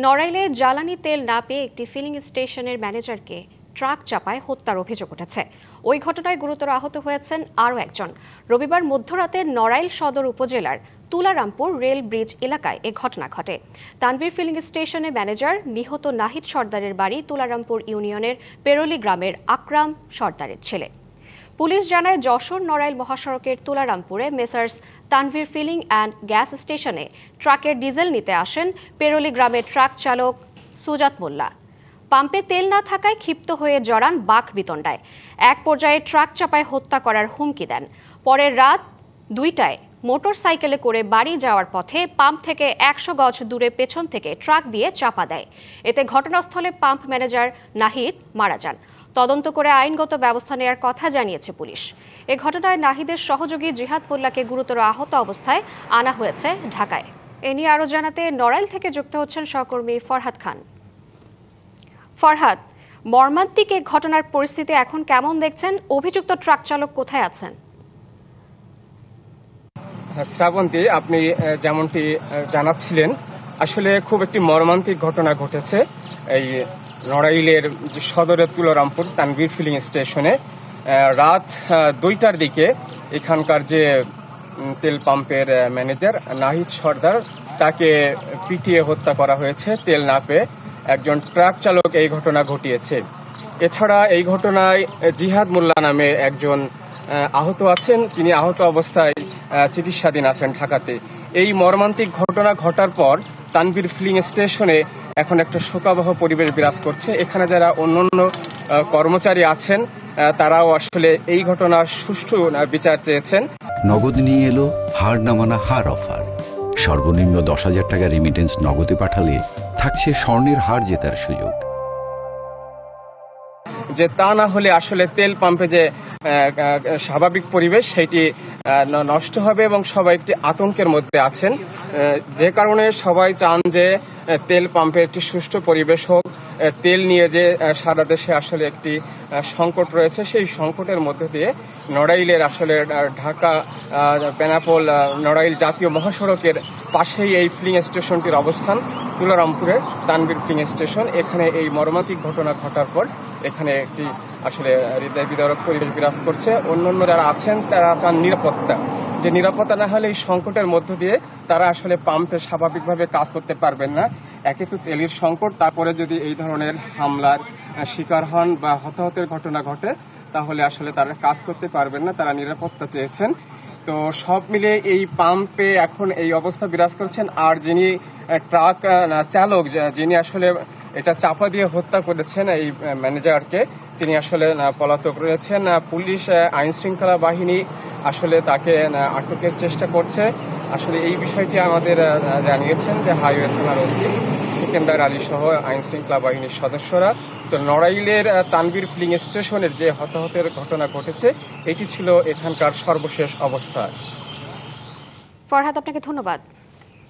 নড়াইলে জ্বালানি তেল না পেয়ে একটি ফিলিং স্টেশনের ম্যানেজারকে ট্রাক চাপায় হত্যার অভিযোগ উঠেছে। ওই ঘটনায় গুরুতর আহত হয়েছেন আরও একজন। রবিবার মধ্যরাতে নড়াইল সদর উপজেলার তুলারামপুর রেল ব্রিজ এলাকায় এ ঘটনা ঘটে। তানভীর ফিলিং স্টেশনে ম্যানেজার নিহত নাহিদ সর্দারের বাড়ি তুলারামপুর ইউনিয়নের পেরোলি গ্রামের আকরাম সর্দারের ছেলে। পুলিশ জানায়, যশোর নড়াইল মহাসড়কের তুলারামপুরে messrs Tanvir filling and gas স্টেশনে ট্রাকের ডিজেল নিতে আসেন পেরোলি গ্রামের ট্রাক চালক সুজাত মোল্লা। পাম্পে তেল না থাকায় ক্ষিপ্ত হয়ে জড়ান বাক বিতণ্ডায়। এক পর্যায়ে ট্রাক চাপায় হত্যা করার হুমকি দেন। পরের রাত 2টায় মোটর সাইকেলে করে বাড়ি যাওয়ার পথে পাম্প থেকে 100 গজ দূরে পেছন থেকে ট্রাক দিয়ে চাপা দেয়। এতে ঘটনাস্থলে পাম্প ম্যানেজার নাহিদ মারা যান। তদন্ত করে আইনগত ব্যবস্থা নেওয়ার কথা জানিয়েছে পুলিশ। এ ঘটনায় নাহিদের সহযোগী জিহাদ মোল্লাকে গুরুতর আহত অবস্থায় আনা হয়েছে ঢাকায়। এ নিয়ে আরও জানাতে নড়াইল থেকে যুক্ত হচ্ছেন সহকর্মী ফরহাদ খান। ফরহাদ, মর্মান্তিক এ ঘটনার পরিস্থিতি এখন কেমন দেখছেন? অভিযুক্ত ট্রাক চালক কোথায় আছেন? শ্রাবন্তী, আপনি যেমনটি জানাচ্ছিলেন, আসলে খুব একটি মর্মান্তিক ঘটনা ঘটেছে এই নড়াইলের সদরের তুলারামপুর তানভীর ফিলিং স্টেশনে। রাত 2টার দিকে এখানকার যে তেল পাম্পের ম্যানেজার নাহিদ সর্দার, তাকে পিটিয়ে হত্যা করা হয়েছে তেল না পেয়ে। একজন ট্রাক চালক এই ঘটনা ঘটিয়েছে। এছাড়া এই ঘটনায় জিহাদ মোল্লা নামে একজন আহত আছেন। তিনি আহত অবস্থায় চিকিৎসাধীন আছেন ঢাকাতে। এই মর্মান্তিক ঘটনা ঘটার পর তানভীর ফিলিং স্টেশনে এখন একটা শোকাবহ পরিবেশ বিরাজ করছে। এখানে যারা অন্যান্য কর্মচারী আছেন, তারাও আসলে এই ঘটনার সুষ্ঠু বিচার চেয়েছেন। নগদ নিয়ে এলো হার না মানা হার অফার। সর্বনিম্ন 10,000 টাকা রেমিটেন্স নগদে পাঠালে থাকছে স্বর্ণের হার জেতার সুযোগ। যে তা না হলে আসলে তেল পাম্পে যে স্বাভাবিক পরিবেশ সেটি নষ্ট হবে এবং সবাই একটি আতঙ্কের মধ্যে আছেন। যে কারণে সবাই চান যে তেল পাম্পে একটি সুষ্ঠু পরিবেশ হোক। তেল নিয়ে যে সারা দেশে আসলে একটি সংকট রয়েছে, সেই সংকটের মধ্যে দিয়ে নড়াইলের আসলে ঢাকা বেনাপোল নড়াইল জাতীয় মহাসড়কের পাশেই এই ফিলিং স্টেশনটির অবস্থান। তুলারামপুরে তানভীর ফিলিং স্টেশন, এখানে এই মর্মান্তিক ঘটনা ঘটার পর এখানে একটি আসলে হৃদয় বিদারক পরিবেশ বিরাজ করছে। অন্যান্য যারা আছেন তারা চান নিরাপত্তা, যে নিরাপত্তা না হলে এই সংকটের মধ্য দিয়ে তারা আসলে পাম্পে স্বাভাবিকভাবে কাজ করতে পারবেন না। একে তো তেলের সংকট, তারপরে যদি এই ধরনের হামলার শিকার হন বা হতাহতের ঘটনা ঘটে, তাহলে আসলে তারা কাজ করতে পারবেন না। তারা নিরাপত্তা চেয়েছেন। তো সব মিলে এই পাম্পে এখন এই অবস্থা বিরাজ করছেন। আর যিনি ট্রাক চালক, যিনি আসলে এটা চাপা দিয়ে হত্যা করেছেন এই ম্যানেজারকে, তিনি আসলে পলাতক রয়েছেন। পুলিশ আইন শৃঙ্খলা বাহিনী আসলে তাকে আটকের চেষ্টা করছে। আসলে এই বিষয়টি আমাদের জানিয়েছেন যে হাইওয়ে থানার ওসি সিকেন্দার আলী সহ আইন শৃঙ্খলা বাহিনীর সদস্যরা। তো নড়াইলের তানভীর ফিলিং স্টেশনের যে হতাহতের ঘটনা ঘটেছে, এটি ছিল এখানকার সর্বশেষ অবস্থা। ফরহাদ, আপনাকে ধন্যবাদ।